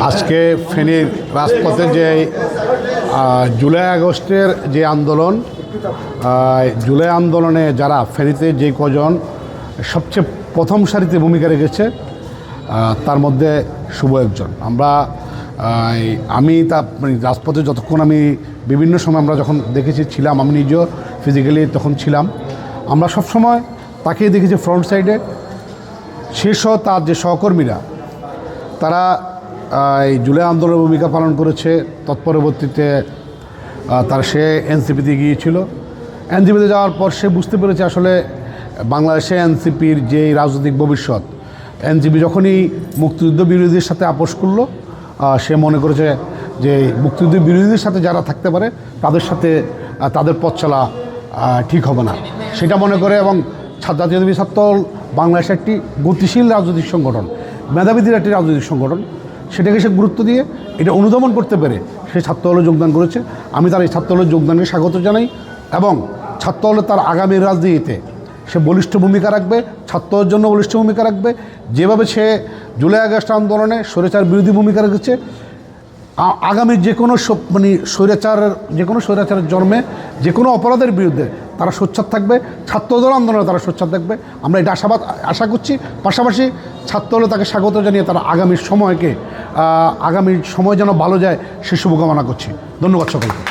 আজকে ফেনীর রাজপথে যে জুলাই আগস্টের যে আন্দোলন, জুলাই আন্দোলনে যারা ফেনীতে যে কজন সবচেয়ে প্রথম সারিতে ভূমিকা রেখেছে তার মধ্যে শুভ একজন। আমি রাজপথে যতক্ষণ আমি বিভিন্ন সময় আমরা যখন দেখেছি ছিলাম, আমি নিজেও ফিজিক্যালি তখন ছিলাম, আমরা সবসময় তাকেই দেখেছি ফ্রন্ট সাইডে। সেসহ তার যে সহকর্মীরা তারা এই জুলাই আন্দোলনের ভূমিকা পালন করেছে। তৎপরবর্তীতে সে এনসিপিতে গিয়েছিল। এনসিপিতে যাওয়ার পর সে বুঝতে পেরেছে আসলে বাংলাদেশে এনসিপির যে রাজনৈতিক ভবিষ্যৎ, এনসিপি যখনই মুক্তিযুদ্ধ বিরোধীদের সাথে আপোষ করলো, সে মনে করেছে যে মুক্তিযুদ্ধ বিরোধীদের সাথে যারা থাকতে পারে তাদের সাথে তাদের পথ চলা ঠিক হবে না, সেটা মনে করে। এবং জাতীয়তাবাদী ছাত্রদল বাংলাদেশের একটি গতিশীল রাজনৈতিক সংগঠন, মেধাবীদের একটি রাজনৈতিক সংগঠন, সেটাকে সে গুরুত্ব দিয়ে এটা অনুধাবন করতে পেরে সে ছাত্রদলে যোগদান করেছে। আমি তার এই ছাত্রদলের যোগদানকে স্বাগত জানাই এবং ছাত্রদলে তার আগামী রাজনীতিতে সে বলিষ্ঠ ভূমিকা রাখবে, ছাত্রদের জন্য বলিষ্ঠ ভূমিকা রাখবে। যেভাবে সে জুলাই আগস্ট আন্দোলনে স্বৈরাচার বিরোধী ভূমিকা রেখেছে, আগামী যে কোনো স্বৈরাচারের জন্মে যে কোনো অপরাধের বিরুদ্ধে তারা সোচ্চার থাকবে, ছাত্রদল আন্দোলনে তারা সোচ্চার থাকবে। আমরা এটা আশা করছি। পাশাপাশি ছাত্রদলে তাকে স্বাগত জানিয়ে তারা আগামী সময় যেন ভালো যায় সে শুভকামনা করছি। ধন্যবাদ সকলকে।